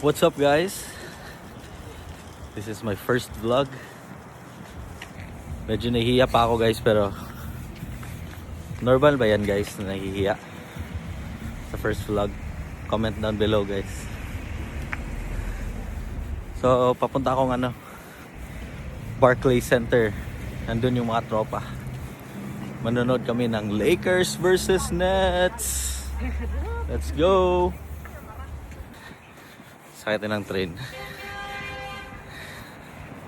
What's up guys? This is my first vlog. Medyo nahihiya pa ako guys, pero normal ba yan guys na nahihiya sa first vlog? Comment down below guys. So papunta akong Barclays Center. Nandun yung mga tropa. Manonood kami ng Lakers versus Nets. Let's go! Sakit ng train.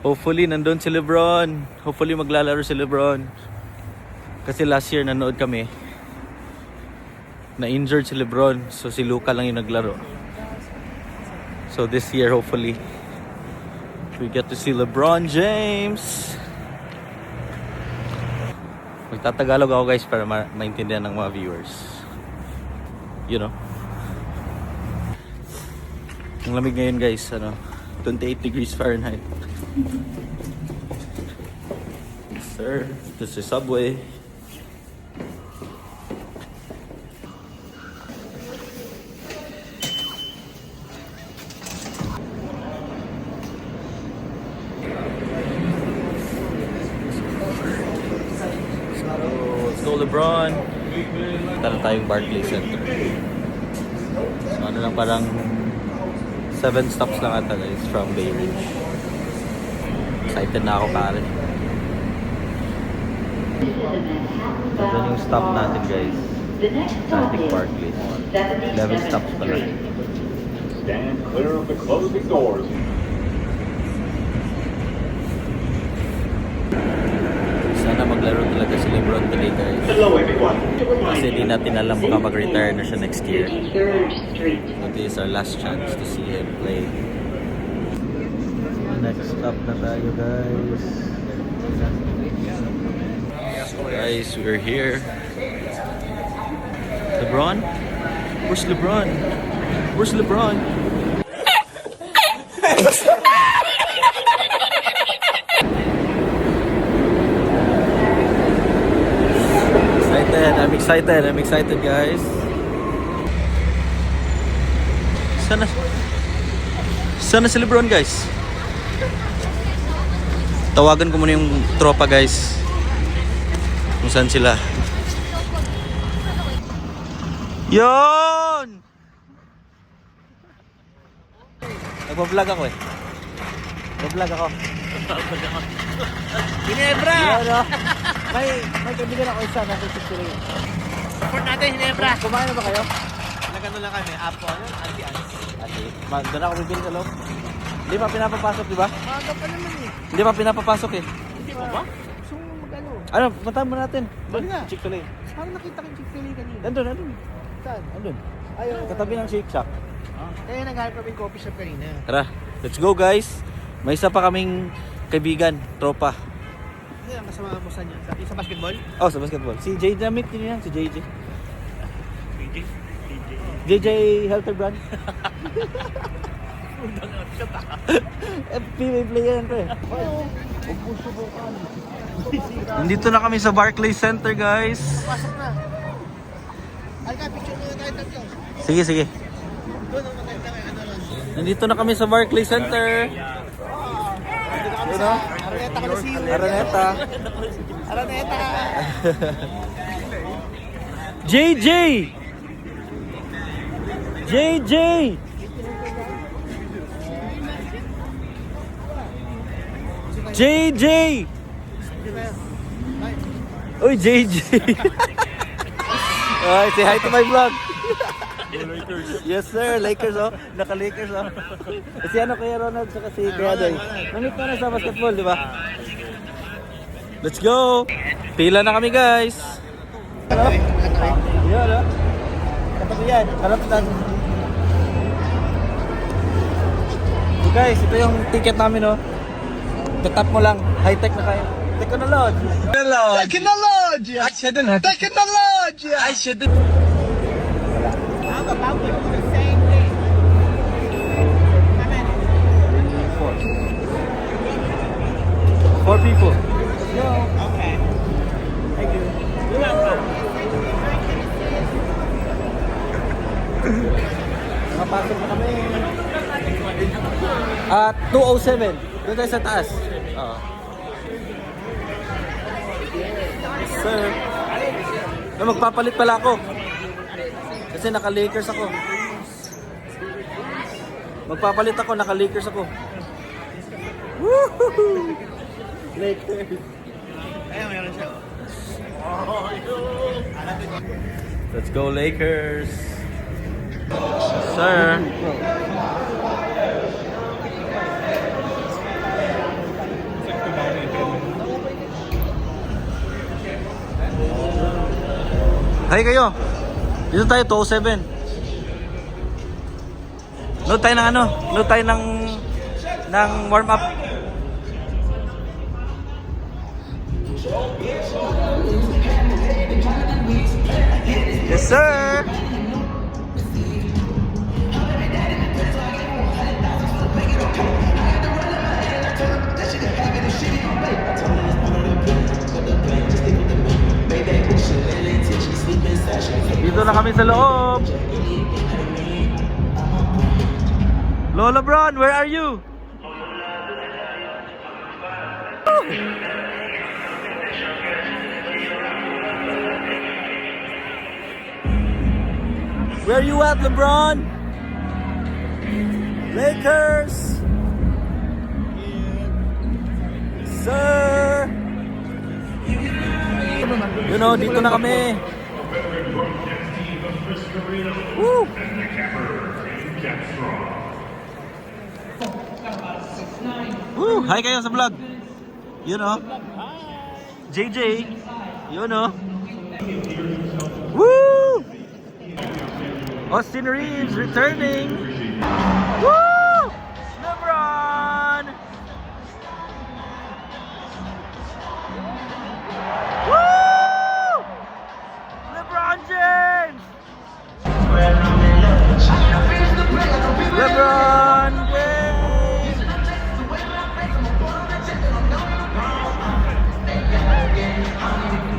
Hopefully nandun si LeBron. Hopefully maglalaro si LeBron. Kasi last year nanood kami, na-injured si LeBron, so si Luka lang yung naglaro. So this year hopefully we get to see LeBron James. Magtatagalog ako guys para maintindihan ng mga viewers. You know. Ang lamig ngayon guys, 28 degrees Fahrenheit. Yes sir, this is Subway. Let's go LeBron. Punta na tayong Barclays Center. So lang, parang 7 stops lang ata guys from Bay Ridge. Excited na ako pare. Ito yung stop natin guys. Atlantic Barclays. 11 stops pa lang. Stand clear of the closing doors. Sana maglaro talaga si LeBron today guys. Hello everyone. Kasi di natin alam baka mag-retire na siya next year. So this is our last chance to see him play. Next stop na tayo guys. Guys, we're here. LeBron? Where's LeBron? Where's LeBron? I'm excited guys. Sana si LeBron guys. Tawagan ko muna yung tropa guys. Kung saan sila. Yon! Nagpa-vlog ako eh. Nagpa-vlog ako. Ginebra! May kaibigan ako isa nasa Chick-fil-A. Support natin, Ginebra! Kumain na ba kayo? Nagano lang kami, apple, anti-ice. Doon ako bibili sa loob. Hindi pa pinapapasok, di ba? Maaga pa naman eh. Hindi pa pinapapasok eh. Hindi pa ba? Gusto mo mag-ano? Ano, puntahan mo natin. Doon nga. Chick-fil-A. Parang nakita ko yung Chick-fil-A kanina. Nandun. Saan? Nandun. Ayaw. Katabi ng Shake Shack. Kaya naghanap kami yung coffee shop kanina. Tara, let's go guys. May isa pa kaming kaibigan, tropa. Kaya masama mo saan yan? Sa basketball? Oh, sa basketball. Si JJ Damit, yun yan, si JJ. DJ? JJ Helter Brand. FPV player yan to eh. Nandito na kami sa Barclays Center guys. Pasok na. Alka, picture mo na tayo tatlo. Sige. Doon ang maganda kay ano lang. Nandito na kami sa Barclays Center. Dito kami sa Araneta Coliseum. Araneta. Araneta! JJ! JJ! JJ! Uy, JJ! Alright, say hi to my vlog. Yes sir, Lakers oh. Naka-Lakers oh. Kasi Kuya Ronald sa kasi Kuya Day. Namit na sa basketball, di ba? Let's go! Pila na kami guys. Ano? Yan oh. Katabi yan. Harap lang. So guys, ito yung ticket namin oh. Tatap mo lang. High-tech na kayo. Technology. Technology! I shouldn't. Technology! I shouldn't. I'm about to do the same thing. Four people. Okay. Thank you. You're welcome. Nakapasok na kami. 207. Doon tayo sa taas. Oo. Yes, sir. Magpapalit pala ako. Kasi naka-Lakers ako. Magpapalit ako, naka-Lakers ako. Woohoo! Lakers. Let's go Lakers. Sir. Hay kayo. Dito tayo 207. Load tayo ng ano? Load tayo ng warm up. Yes, sir. Dito na kami sa loob. Lola Bron, where are you? Where you at, LeBron? Lakers. Sir. You know, dito na kami. Woo! Woo! Hi kayo sa vlog. You know. JJ. You know. Woo! Austin Reeves returning. Woo! LeBron! Woo! LeBron James! LeBron James!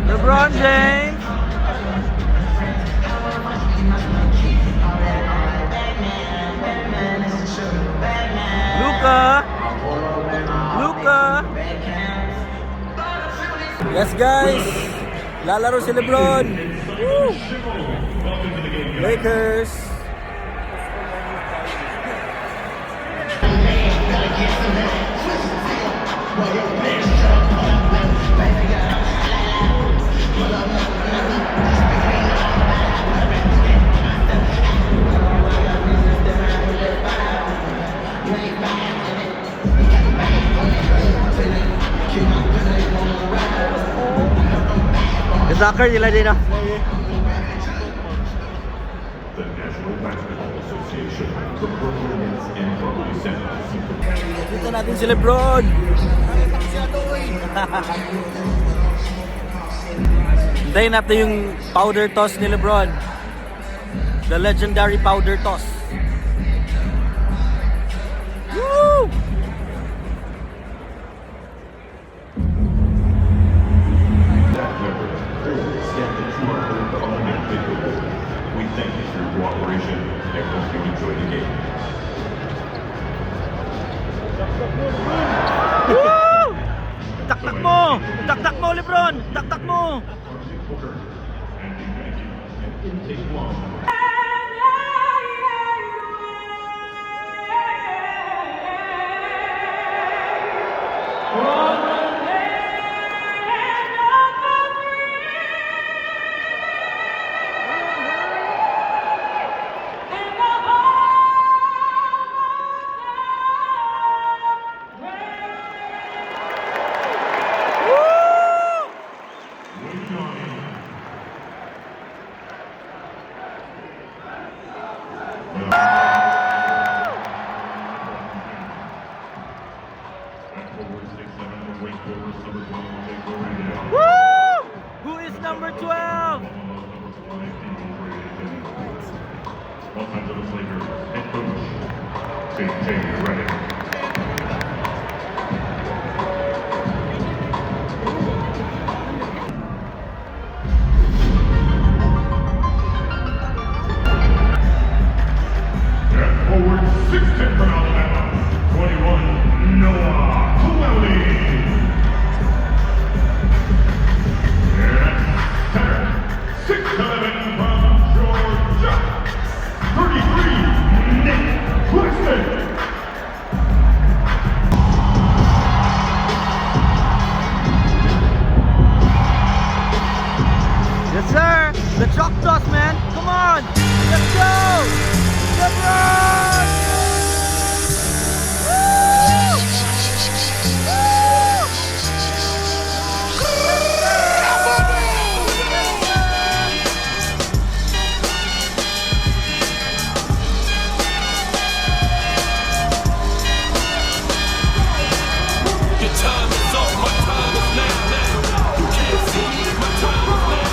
LeBron James! Luka! Yes guys! Lalaro si LeBron! Woo! Lakers! Soccer nila din ah. The National Basketball Association, the Performance and Quality Center. Dito natin si LeBron. Hintayin natin yung powder toss ni LeBron. The legendary powder toss. Woo! We thank you for your cooperation and hope you enjoy the game. Woo! Taktak mo! Taktak mo, LeBron! Taktak mo! Woo! Who is number 12? Los Angeles Lakers head coach, J.J. Redick. At forward, 6'10" Ronaldo. Shock to us, man. Come on. Let's go. LeBron. Your time is up, my time is now. You can't see my time is now.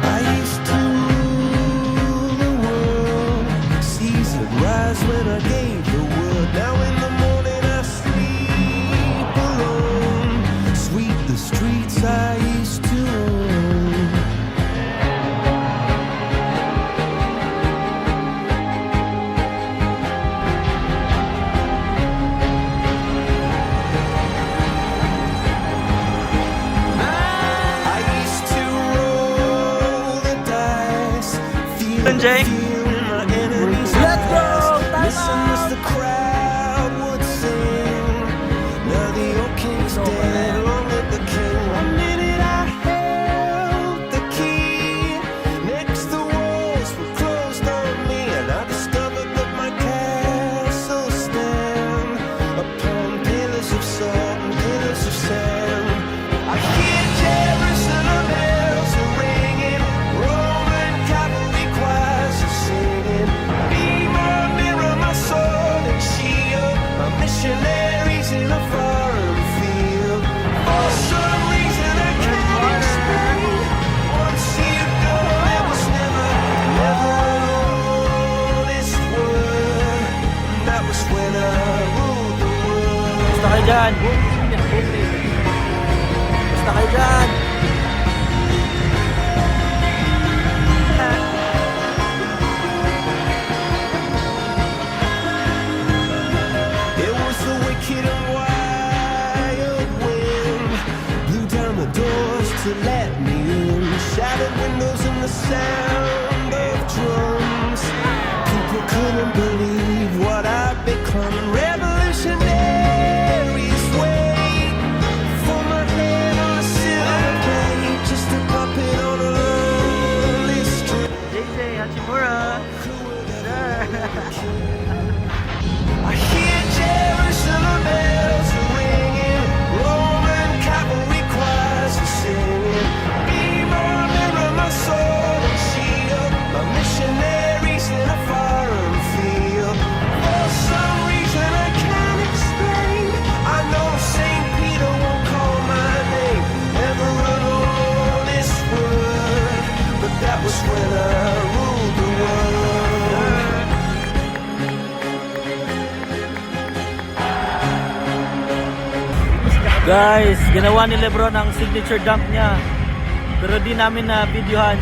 I used to rule the world. Seas would rise when I gave the word. Now in the morning I sleep alone. Sweep the streets I used to own. I used to roll the dice, feel Jay. my enemies' Let's go! eyes. Listen as the crowd would sing. Now the old king's dead, long live the king. One minute I held the key. Next the walls were closed on me, and I discovered that my castle stand upon pillars of salt and pillars of sand. I hear Jerusalem bells are ringing, Roman cavalry choirs are singing. Be my mirror, my sword and shield, my missionaries in a foreign field. For some reason I can't explain. Once you go, there was never an honest word. That was when I ruled the world. Basta kayo dyan. Basta kayo dyan. It was the wicked and wild wind blew down the doors to let me in. Shattered windows and the sound of drums. People couldn't believe what I'd become. Revolutionaries wait for my head on a silver plate, just a puppet on a lonely string. JJ Hachimura. I hear Jerusalem bells are ringing, Roman cavalry choirs are singing. Be my mirror, my sword and shield, my missionaries in a foreign field. For some reason I can't explain, I know St. Peter won't call my name. Never an honest word, but that was when I ruled the world. Guys, ginawa ni Lebron ang signature dunk niya. Pero di namin na videohan.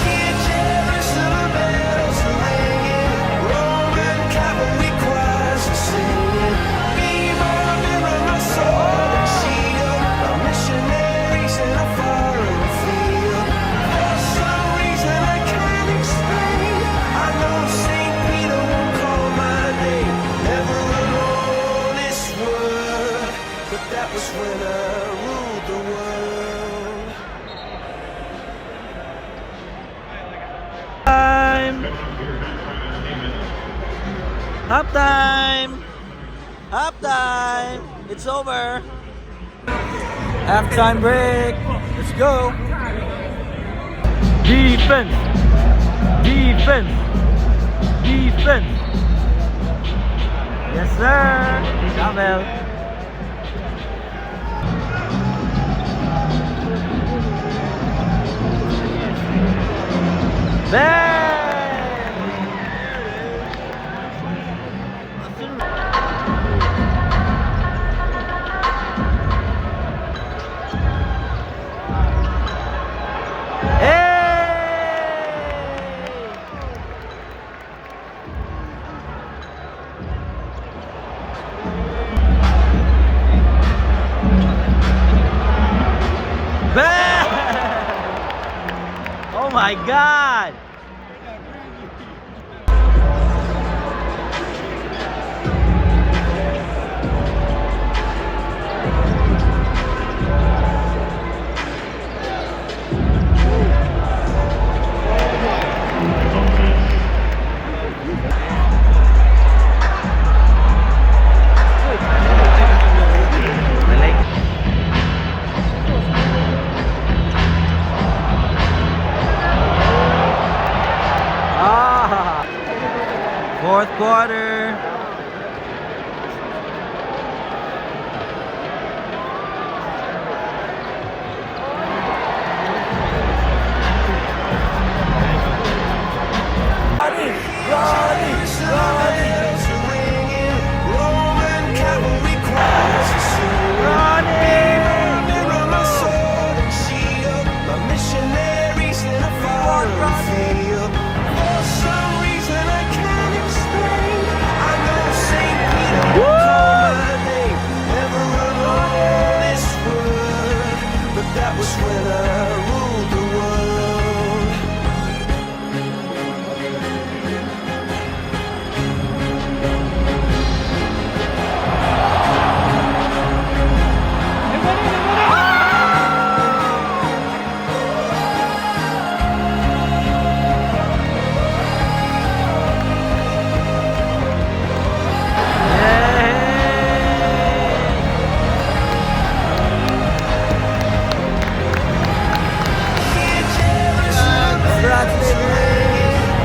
Hear Jerusalem bells are ringing, Roman cavalry choirs are singing. Be my mirror, my sword and shield, my missionaries in a foreign field. For some reason I can't explain, I know St. Peter won't call my name. Never an honest word, but that was when I ruled the world. Half time! Half time! It's over! Halftime break! Let's go! Defense! Defense! Defense! Yes, sir! Camel! Oh my God! Fourth quarter. Roman cavalry cries a singing. Mirror my sword and shield. My missionaries in a foreign field. For some reason I can't explain. I know Saint Peter won't call my name. Never alone this world, but that was when I ruled the world.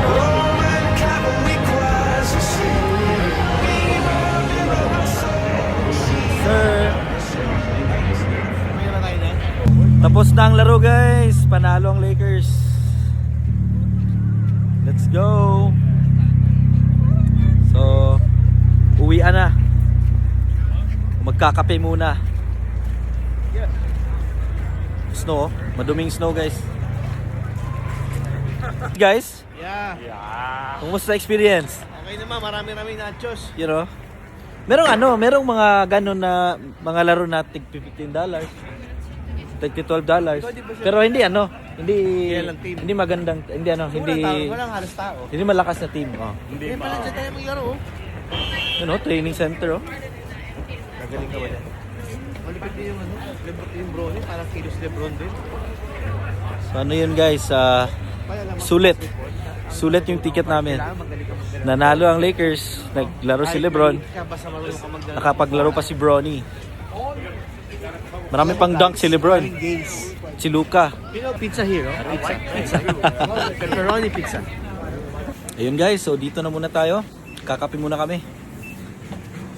Roman cavalry cries a singing. Mirror my sword. Tapos na ang laro, guys. Panalo ang Lakers. Let's go. So, uwian na. Magkakape muna. Snow, maduming snow, guys. Guys, kumusta experience? Okay naman, marami-rami nachos. You know? Merong mga ganun na mga laro na tig $15, tig $12. Pero hindi hindi magandang, Walang halos tao. hindi malakas na team. Oh. Hindi pala dyan tayo maglaro. Training center. Oh. Magaling ka ba yan? Malipit din yung Lebron, yung Bronny, parang kilos Lebron din. So ano yun, guys? Sulit yung ticket namin. Nanalo ang Lakers, naglaro si LeBron, Basta marunong ka maglaro. nakapaglaro pa si Bronny. Marami pang dunk si LeBron, si Luka. You know, pizza hero? Pizza. Pepperoni pizza. Ayun, guys, so dito na muna tayo. Kakape muna kami.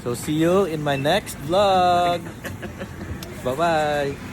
So see you in my next vlog. Bye-bye.